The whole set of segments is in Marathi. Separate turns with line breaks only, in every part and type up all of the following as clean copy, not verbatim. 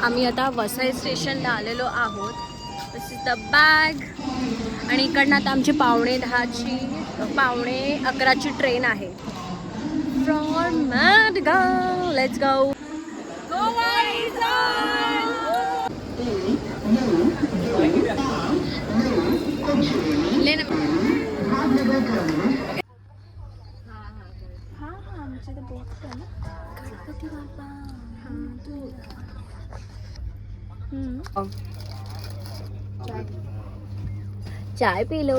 आम्ही आता वसई स्टेशनला आलेलो आहोत. दिस इज द बॅग. आणि इकडनं आता आमची 11:30ची ट्रेन आहे from Madgaon. Let's go. Goa is on. आमच्या इथे बोट आहे ना, गणपती बाप्पा. चाय पी लो.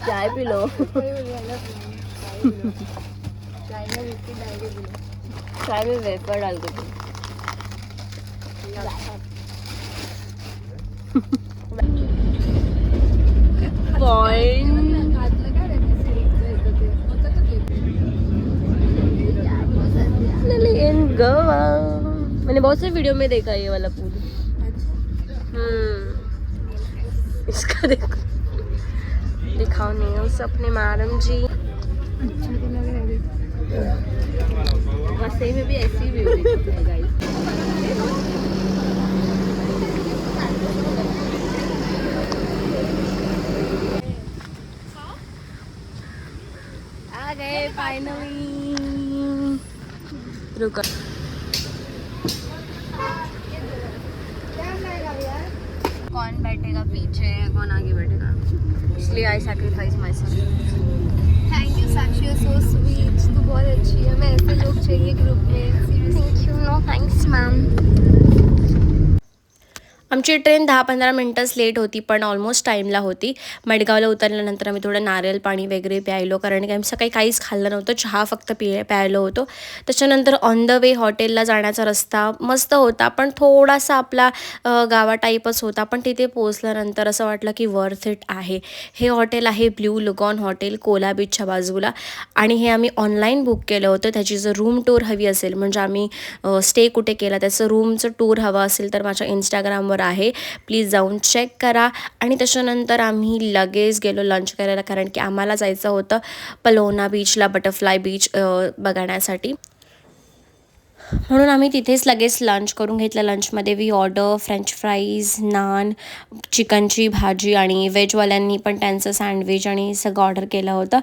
चाय पी लो. चाय में वेफर डाल के दो. इन गोवा मैंने बहुत से वीडियो में देखा ये वाला पूल. इसका देखो, दिखाओ नेल्स अपने मैडम जी. वसई में भी ऐसी व्यू है गाइस. आ गए फाइनली. रुको. कौन बैठेगा पीछे, कौन आगे बैठेगा, इसलिए I sacrifice myself.
Thank you Sakshi, you so sweet. तू बहुत अच्छी है. मैं ऐसे लोग चाहिए ग्रुप में.
Thank you. No thanks ma'am. आमची ट्रेन 10-15 मिनटंच लेट होती, पण ऑलमोस्ट टाईमला होती. मडगावला उतरल्यानंतर आम्ही थोडं नारळ पाणी वगैरे प्यायलो, कारण की आम्ही सकाळी काहीच खाल्लं नव्हतं. चहा फक्त प्यायलो होतो. त्याच्यानंतर ऑन द वे हॉटेलला जाण्याचा रस्ता मस्त होता, पण थोडासा आपला गावा टाईपच होता. पण तिथे पोहोचल्यानंतर असं वाटलं की वर्थ इट आहे. हे हॉटेल आहे ब्ल्यू लुगॉन हॉटेल, कोला बीचच्या बाजूला. आणि हे आम्ही ऑनलाईन बुक केलं होतं. त्याची जर रूम टूर हवी असेल, म्हणजे आम्ही स्टे कुठे केला त्याचं रूमचं टूर हवं असेल, तर माझ्या इंस्टाग्रामवर आहे, प्लीज जाऊन चेक करा. आणि त्याच्यानंतर आम्ही लगेच गेलो लंच करायला, कारण की आम्हाला जायचं होतं पलोना बीचला, बटरफ्लाय बीच बघण्यासाठी. म्हणून आम्ही तिथेच लगेच लंच करून घेतलं. लंचमध्ये we order French fries, naan, चिकनची भाजी, आणि व्हेजवाल्यांनी पण त्यांचं सँडविच आणि सगळं ऑर्डर केलं होतं.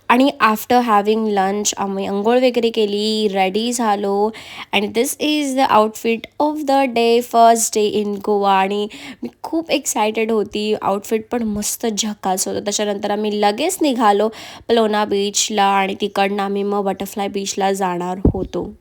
आणि आफ्टर हॅविंग लंच आम्ही अंघोळ वगैरे केली, रेडी झालो. आणि this is the outfit of the day, first day in Goa. आणि मी खूप एक्सायटेड होती. आउटफिट पण मस्त झकास होतं. त्याच्यानंतर आम्ही लगेच निघालो पलोना बीचला, आणि तिकडनं आम्ही मग बटरफ्लाय बीचला जाणार होतो.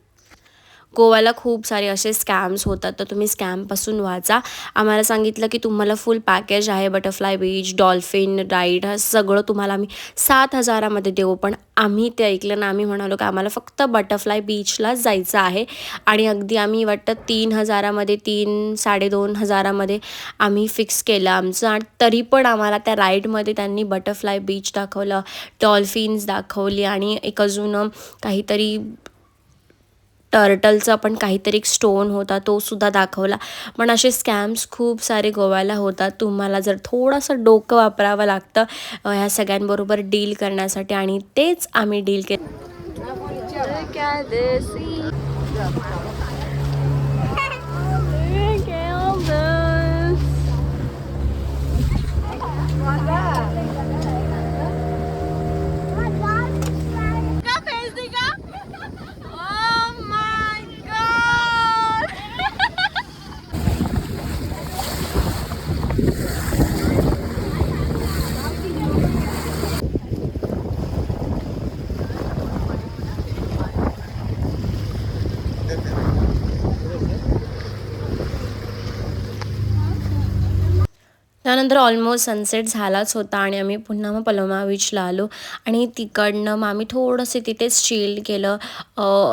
गोव्याला खूप सारे असे स्कॅम्स होतात, तर तुम्ही स्कॅमपासून वाचा. आम्हाला सांगितलं की तुम्हाला फुल पॅकेज आहे, बटरफ्लाय बीच, डॉल्फिन राईड, हा सगळं तुम्हाला आम्ही 7,000मध्ये देऊ. पण आम्ही ते ऐकलं ना. आम्ही म्हणालो की आम्हाला फक्त बटरफ्लाय बीचलाच जायचं आहे. आणि अगदी आम्ही वाटतं 3,000मध्ये, 3-2,500मध्ये आम्ही फिक्स केलं आमचं. आणि तरी पण आम्हाला त्या राईडमध्ये त्यांनी बटरफ्लाय बीच दाखवलं, डॉल्फिन्स दाखवली, आणि एक अजून काहीतरी टर्टलचा पण काहीतरी एक स्टोन होता, तो सुद्धा दाखवला. पण असे स्कॅम्स खूप सारे गोव्याला होतात. तुम्हाला जर थोडंसं डोकं वापरावं लागतं ह्या सगळ्यांबरोबर डील करण्यासाठी, आणि तेच आम्ही डील केलं. त्यानंतर ऑलमोस्ट सनसेट झालाच होता, आणि आम्ही पुन्हा मग पलोमा बीचला आलो. आणि तिकडनं मग आम्ही थोडंसं तिथेच चिल केलं,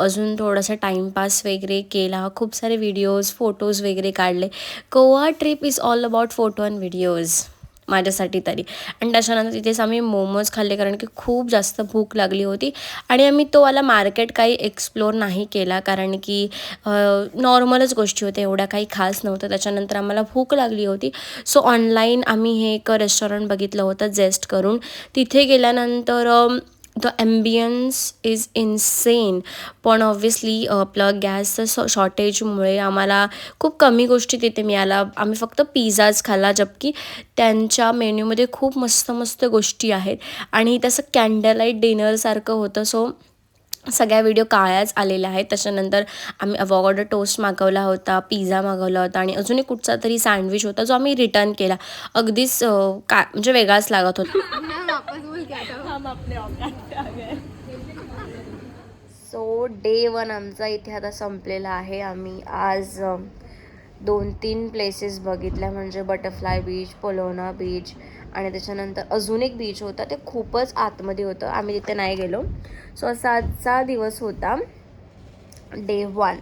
अजून थोडंसं टाईमपास वगैरे केला, खूप सारे व्हिडिओज, फोटोज वगैरे काढले. Goa trip is all about photo and videos माझ्यासाठी तरी. आणि त्याच्यानंतर तिथेच आम्ही मोमोज खाल्ले, कारण की खूप जास्त भूक लागली होती. आणि आम्ही तो वाला मार्केट काही एक्सप्लोर नाही केला, कारण की नॉर्मलच गोष्टी होत्या, एवढ्या काही खास नव्हतं. त्याच्यानंतर आम्हाला भूक लागली होती, सो ऑनलाईन आम्ही हे एक रेस्टॉरंट बघितलं होतं जेस्ट करून. तिथे गेल्यानंतर द ॲम्बियन्स इज इन्सेन. पण ऑब्व्हियसली आपलं गॅसचं शॉर्टेजमुळे आम्हाला खूप कमी गोष्टी तिथे मिळाल्या. आम्ही फक्त पिझ्झाच खाल्ला, जबकी त्यांच्या मेन्यूमध्ये खूप मस्त मस्त गोष्टी आहेत आणि तसं कॅन्डल लाईट डिनरसारखं होतं. सो सगळ्या व्हिडिओ काळ्याच आलेल्या आहेत. त्याच्यानंतर आम्ही अवॉकाडो टोस्ट मागवला होता, पिझ्झा मागवला होता आणि अजून एक कुठचा तरी सँडविच होता जो आम्ही रिटर्न केला. अगदीच काय म्हणजे वेगळाच लागत होता.
मैं वापस बोल क्या था
सो डे 1 आमचा इथे आता संपलेला आहे. आम्ही आज 2-3 प्लेसेस बघितल्या, म्हणजे बटरफ्लाय बीच, पोलोना बीच आणि त्याच्यानंतर अजून एक बीच होता, ते खूपच आतमध्ये होतं, आम्ही तिथे नाही गेलो. सो असा आजचा दिवस होता डे 1.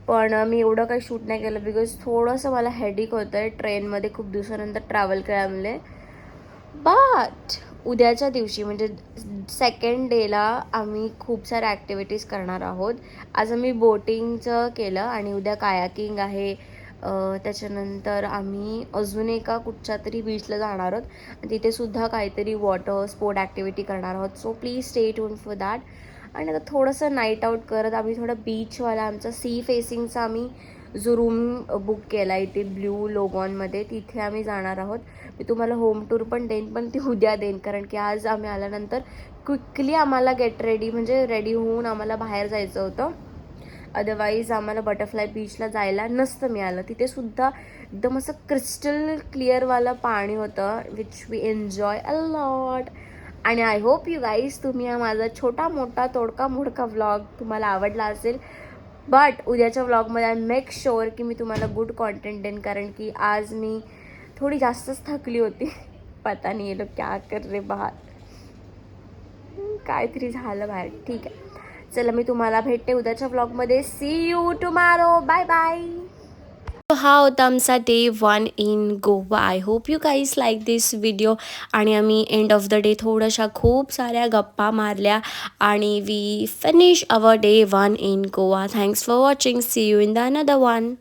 पण मी एवढं काही शूट नाही केलं बिकॉज थोडंसं मला हेडेक होतं आहे ट्रेनमध्ये खूप दिवसानंतर ट्रॅव्हल केल्यामुळे. बट उद्याच्या दिवशी म्हणजे सेकंड डेला आम्ही खूप साऱ्या ॲक्टिव्हिटीज करणार आहोत. आज आम्ही बोटिंगचं केलं आणि उद्या कायाकिंग आहे. त्याच्यानंतर आम्ही अजून एका कुठच्या तरी बीचला जाणार आहोत, तिथेसुद्धा काहीतरी वॉटर स्पोर्ट ॲक्टिव्हिटी करणार आहोत. So please stay tune for that. आणि आता थोडंसं नाईट आऊट करत आम्ही थोडं बीचवाला आमचा सी फेसिंगचा आम्ही जो रूम बुक केला इथे ब्ल्यू लोगॉनमध्ये, तिथे आम्ही जाणार आहोत. मी तुम्हाला होम टूर पण देईन, पण ती उद्या देईन, कारण की आज आम्ही आल्यानंतर क्विकली आम्हाला गेट रेडी म्हणजे रेडी होऊन आम्हाला बाहेर जायचं होतं. अदरवाईज आम्हाला बटरफ्लाय बीचला जायला नसतं मिळालं. तिथेसुद्धा एकदम असं क्रिस्टल क्लिअरवालं पाणी होतं, which we enjoy a lot. आणि आय होप यू गाईज तुम्ही हा माझा छोटा मोठा तोडका मोडका व्लॉग तुम्हाला आवडला असेल. बट उद्याच्या व्लॉगमध्ये आय मेक शुअर की मी तुम्हाला गुड कॉन्टेंट देईन, कारण की आज मी थोडी जास्तच थकली होती. पता नाही ये लोग क्या कर रे बाहेर, काहीतरी झालं बाहेर. ठीक आहे, चला मी तुम्हाला भेटते उद्याच्या व्लॉगमध्ये. See you tomorrow, bye bye. हा होता आमचा day 1 in Goa. I hope you guys like this video. आणि आम्ही एंड ऑफ द डे थोड्याशा खूप साऱ्या गप्पा मारल्या आणि we finish our day 1 in Goa. Thanks for watching. See you in the another one.